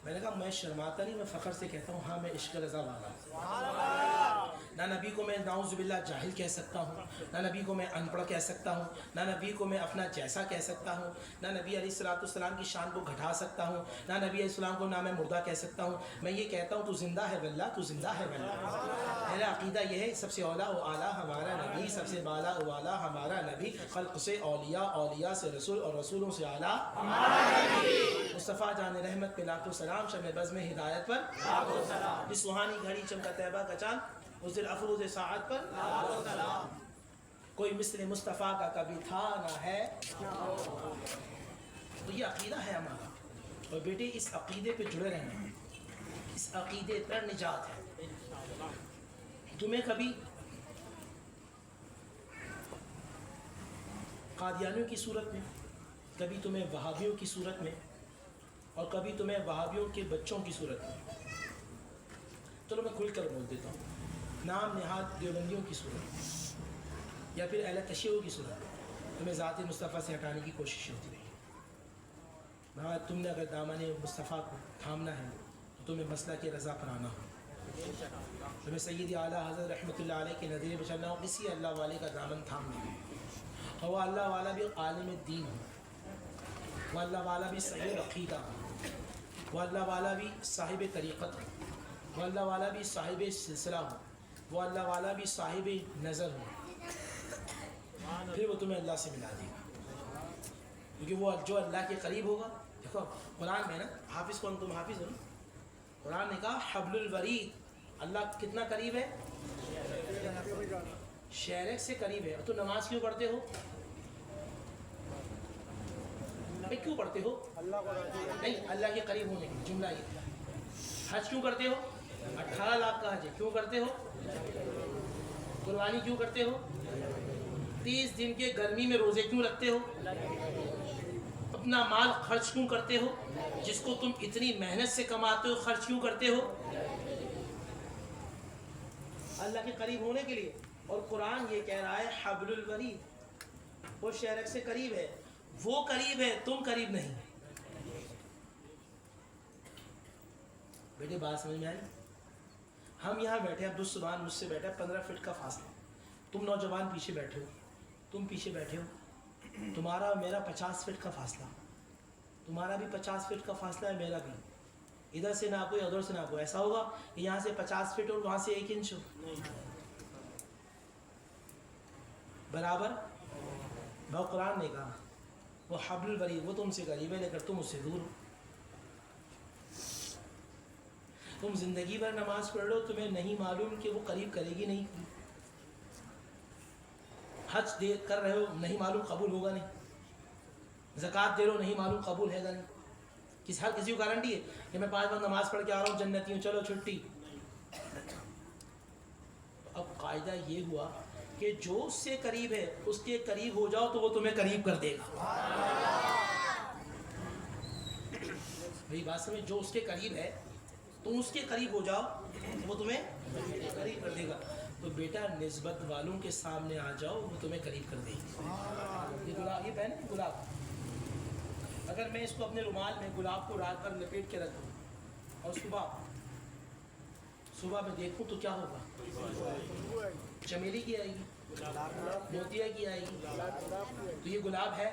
میں نے کہا میں شرماتا نہیں، میں فخر سے کہتا ہوں ہاں میں عشق رضا والا ہوں. نہ نبی کو میں نعوذ باللہ جاہل کہہ سکتا ہوں، نہ نبی کو میں ان پڑھ کہہ سکتا ہوں، نہ نبی کو میں اپنا جیسا کہہ سکتا ہوں، نہ نبی علیہ الصلوۃ والسلام کی شان کو گھٹا سکتا ہوں، نہ نبی علیہ السلام کو نہ میں مردہ کہہ سکتا ہوں. میں یہ کہتا ہوں تو زندہ ہے واللہ، تو زندہ ہے واللہ. میرا عقیدہ یہ ہے سب سے اولا و اعلیٰ ہمارا نبی، سب سے بالا و اعلیٰ ہمارا نبی، خلق سے اولیاء، اولیاء سے رسول اور رسولوں سے اعلیٰ ہمارا نبی. مصطفیٰ جان رحمت پہ لاکھوں سلام، شمع بزم ہدایت پر لاکھوں سلام. اس سہانی گھڑی چمکا طیبہ کا چاند، اس دل افروز ساعت پر لاکھوں سلام. کوئی مثل مصطفیٰ کا کبھی تھا نہ ہے. تو یہ عقیدہ ہے ہمارا، اور بیٹے اس عقیدے پہ جڑے رہنا، اس عقیدے پر نجات ہے. تمہیں کبھی قادیانیوں کی صورت میں، کبھی تمہیں وہابیوں کی صورت میں، اور کبھی تمہیں وہابیوں کے بچوں کی صورت میں، چلو میں کھل کر بول دیتا ہوں، نام نہاد دیوبندیوں کی صورت میں یا پھر اہل تشیعوں کی صورت میں تمہیں ذات مصطفیٰ سے ہٹانے کی کوشش ہوتی رہی. ہاں تم نے اگر دامن مصطفیٰ کو تھامنا ہے تو تمہیں مسئلہ کی رضا پر آنا ہو. تمہیں سید اعلیٰ حضرت رحمۃ اللہ علیہ کے نظریے پہ چلنا ہو، کسی اللہ والے کا دامن تھامنا ہو. اور وہ اللہ والا بھی عالم دین ہو، وہ اللہ والا بھی صحیح عقیدہ ہو، وہ اللہ والا بھی صاحب طریقت ہو، وہ اللہ والا بھی صاحب سلسلہ ہو، وہ اللہ والا بھی صاحب نظر ہو. پھر وہ تمہیں اللہ سے ملا دے گا، کیونکہ وہ جو اللہ کے قریب ہوگا. دیکھو قرآن میں نا، حافظ کون؟ تم حافظ ہو نا. قرآن نے کہا حبل الورید، اللہ کتنا قریب ہے؟ شیرک سے قریب ہے تو نماز کیوں پڑھتے ہو؟ بھائی کیوں پڑھتے ہو؟ نہیں، اللہ کے قریب ہونے کی جملہ یہ. حج کیوں کرتے ہو؟ 18 لاکھ کا حج ہے. کیوں کرتے ہو؟ قربانی کیوں کرتے ہو؟ 30 دن کے گرمی میں روزے کیوں رکھتے ہو؟ اپنا مال خرچ کیوں کرتے ہو؟ جس کو تم اتنی محنت سے کماتے ہو خرچ کیوں کرتے ہو؟ اللہ کے قریب ہونے کے لیے. اور قرآن یہ کہہ رہا ہے حبل الورید، وہ شیرک سے قریب ہے. وہ قریب ہے، تم قریب نہیں. بیٹے بات سمجھ میں آئی؟ ہم یہاں بیٹھے، عبدالسبحان مجھ سے بیٹھا 15 فٹ کا فاصلہ. تم نوجوان پیچھے بیٹھے ہو، تم پیچھے بیٹھے ہو. تمہارا اور میرا 50 فٹ کا فاصلہ. تمہارا بھی 50 فٹ کا فاصلہ ہے، میرا بھی. ادھر سے نہ کوئی ادھر سے نہ کوئی. ایسا ہوگا کہ یہاں سے 50 فٹ اور وہاں سے 1 انچ ہو؟ برابر. وہ قرآن نے کہا وہ حبل الورید، وہ تم سے قریب ہے لیکن تم اس سے دور ہو. تم زندگی بھر نماز پڑھ لو، تمہیں نہیں معلوم کہ وہ قریب کرے گی نہیں. حج دے کر رہے ہو، نہیں معلوم قبول ہوگا نہیں. زکوٰۃ دے رہے ہو، نہیں معلوم قبول ہے گا نہیں. ہر کسی کو گارنٹی ہے کہ میں 5 وقت نماز پڑھ کے آ رہا ہوں جنتی ہوں، چلو چھٹی. اب قاعدہ یہ ہوا کہ جو اس سے قریب ہے اس کے قریب ہو جاؤ تو وہ تمہیں قریب کر دے گا. میری بات سمجھ، جو اس کے قریب ہے تم اس کے قریب ہو جاؤ وہ تمہیں قریب کر دے گا. تو بیٹا نسبت والوں کے سامنے آ جاؤ، وہ تمہیں قریب کر دے گی. یہ گلاب، یہ پہن گلاب، اگر میں اس کو اپنے رومال میں گلاب کو رات بھر لپیٹ کے رکھ دوں اور صبح میں دیکھوں تو کیا ہوگا؟ چمیلی کی آئے گی، موتیا کی آئے گی. تو یہ گلاب ہے،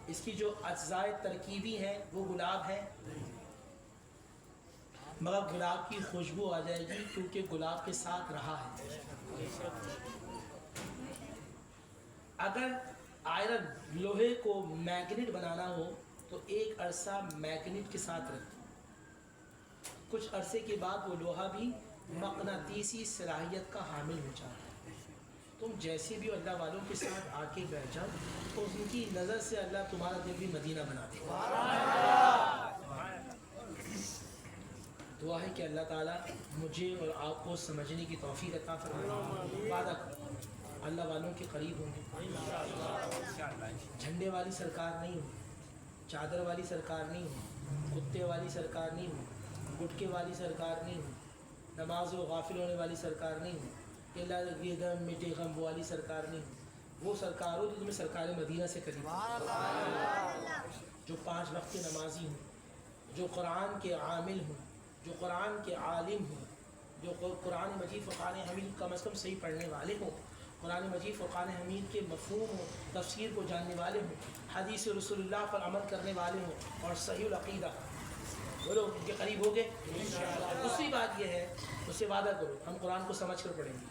اس کی جو اجزاء ترکیبی ہیں وہ گلاب ہے، مگر گلاب کی خوشبو آ جائے گی کیونکہ گلاب کے ساتھ رہا ہے. اگر آئرن لوہے کو میگنیٹ بنانا ہو تو ایک عرصہ میگنیٹ کے ساتھ رکھو، کچھ عرصے کے بعد وہ لوہا بھی مقناطیسی صلاحیت کا حامل ہو جاتا ہے. تم جیسے بھی اللہ والوں کے ساتھ آ کے بیٹھ جاؤ تو ان کی نظر سے اللہ تمہارا دل بھی مدینہ بنا دے گا. دعا ہے کہ اللہ تعالیٰ مجھے اور آپ کو سمجھنے کی توفیق عطا فرمائے. وعدہ کرو اللہ والوں کے قریب ہوں گے. جھنڈے والی سرکار نہیں ہوں، چادر والی سرکار نہیں ہوں، کتے والی سرکار نہیں ہوں، گٹکے والی سرکار نہیں ہوں، نماز و غافل ہونے والی سرکار نہیں ہوں، اللہ یہ غم مٹے غم والی سرکار نہیں ہوں. وہ سرکار ہو جو تمہیں سرکار مدینہ سے قریب، جو 5 وقت کے نمازی ہوں، جو قرآن کے عامل ہوں، جو قرآن کے عالم ہوں، جو قرآن مجید فرقان حمید کم از کم صحیح پڑھنے والے ہوں، قرآن مجید فرقان حمید کے مفہوم ہوں، تفسیر کو جاننے والے ہوں، حدیث رسول اللہ پر عمل کرنے والے ہوں اور صحیح العقیدہ. بولو ان کے قریب ہو گئے. دوسری بات یہ ہے، اس سے وعدہ کرو ہم قرآن کو سمجھ کر پڑھیں گے.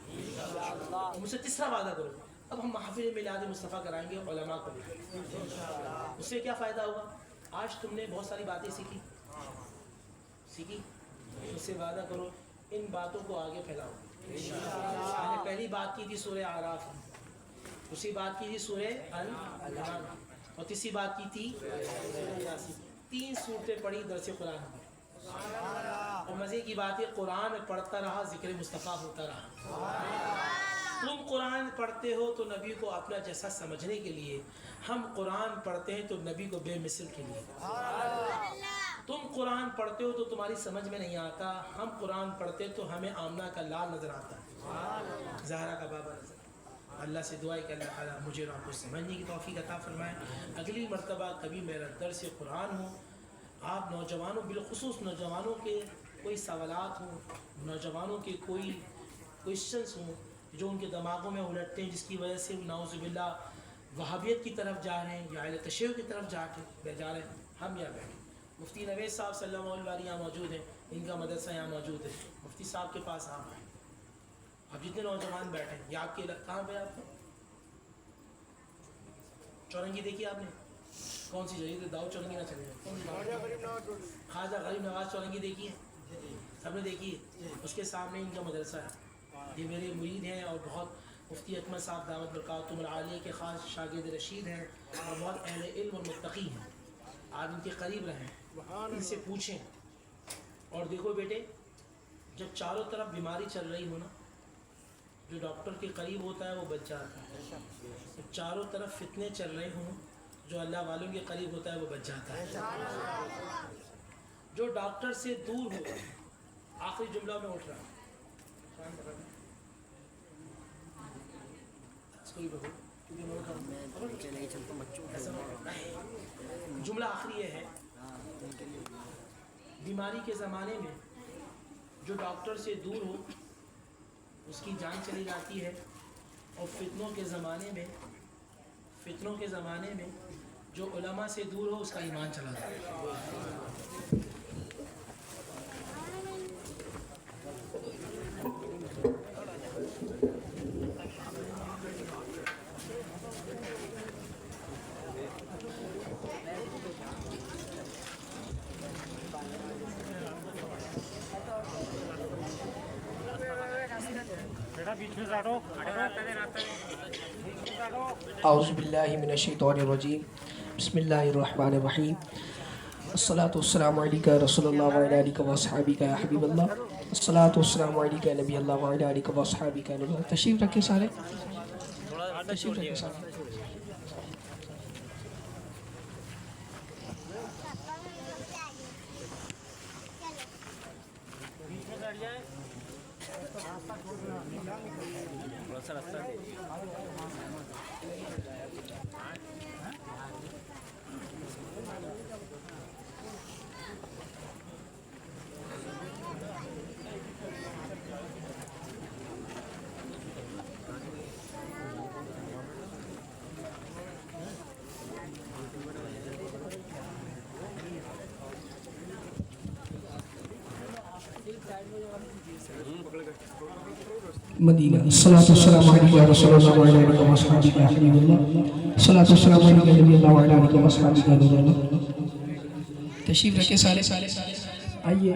مجھ سے تیسرا وعدہ کرو، اب ہم محافل میلاد مصطفیٰ کرائیں گے علماء کو. اس سے کیا فائدہ ہوگا؟ آج تم نے بہت ساری باتیں سیکھی، اس سے وعدہ کرو ان باتوں کو آگے پھیلاؤ. میں نے پہلی بات کی تھی سورہ اعراف، دوسری بات کی تھی سورہ انعام، اور تیسری بات کی تھی یاسین. 3 صورتیں پڑھی درس قرآن میں. اور مزے کی بات ہے قرآن پڑھتا رہا ذکر مصطفیٰ ہوتا رہا. تم قرآن پڑھتے ہو تو نبی کو اپنا جیسا سمجھنے کے لیے، ہم قرآن پڑھتے ہیں تو نبی کو بے مثل کے لیے. تم قرآن پڑھتے ہو تو تمہاری سمجھ میں نہیں آتا، ہم قرآن پڑھتے تو ہمیں آمنہ کا لال نظر آتا ہے، زہرا کا بابا نظر. اللہ سے دعا ہے کہ اللہ تعالیٰ مجھے اور آپ کو سمجھنے کی توفیق عطا فرمائے. اگلی مرتبہ کبھی میرا درس قرآن ہو، آپ نوجوانوں بالخصوص نوجوانوں کے کوئی سوالات ہوں، نوجوانوں کے کوئی کویشچنس ہوں جو ان کے دماغوں میں الٹتے ہیں، جس کی وجہ سے نعوذ باللہ وہابیت کی طرف جا رہے ہیں یا اہل تشیع کی طرف جا رہے ہیں، ہم یہاں بیٹھے. مفتی نوید صاحب صلی اللہ علیہ یہاں موجود ہیں، ان کا مدرسہ یہاں موجود ہے. مفتی صاحب کے پاس آپ آئیں. اب جتنے نوجوان بیٹھے ہیں، یہ آپ کے کہاں پہ آپ کو چورنگی دیکھی آپ نے؟ کون سی جگہ؟ داؤد چورنگی نہ چلے، خواجہ غریب نواز چورنگی دیکھی ہے؟ سب نے دیکھی ہے. اس کے سامنے ان کا مدرسہ ہے. یہ میرے مرید ہیں اور بہت مفتی اکمل صاحب دعوت برکاتہم العالیہ کے خاص شاگرد رشید ہیں اور بہت اہل علم اور متقی ہیں. آپ ان کے قریب رہیں, ان سے پوچھیں. اور دیکھو بیٹے, جب چاروں طرف بیماری چل رہی ہو نا, جو ڈاکٹر کے قریب ہوتا ہے وہ بچ جاتا ہے. جب چاروں طرف فتنے چل رہے ہوں, جو اللہ والوں کے قریب ہوتا ہے وہ بچ جاتا ہے. جو ڈاکٹر سے دور ہو, آخری جملہ میں اٹھ رہا ہوں, جملہ آخری یہ ہے, بیماری کے زمانے میں جو ڈاکٹر سے دور ہو اس کی جان چلی جاتی ہے, اور فتنوں کے زمانے میں جو علماء سے دور ہو اس کا ایمان چلا جاتا ہے. اعوذ باللہ من الشیطان الرجیم. بسم اللہ الرحمن الرحیم. الصلاۃ والسلام علیکہ رسول اللہ وعلی آلہ واصحابہ یا حبیب اللہ. الصلاۃ والسلام علیکہ نبی اللہ وعلی آلہ واصحابہ یا نبی اللہ. تشریف رکھیں سارے, تشریف رکھیں سارے. مدینہ. الصلاۃ والسلام علیکہ رسول اللہ وعلی آلہ واصحابہ یا حبیب اللہ. الصلاۃ والسلام علیکہ نبی اللہ وعلی آلہ واصحابہ یا نور اللہ. تشریف رکھیں سارے, آئیے.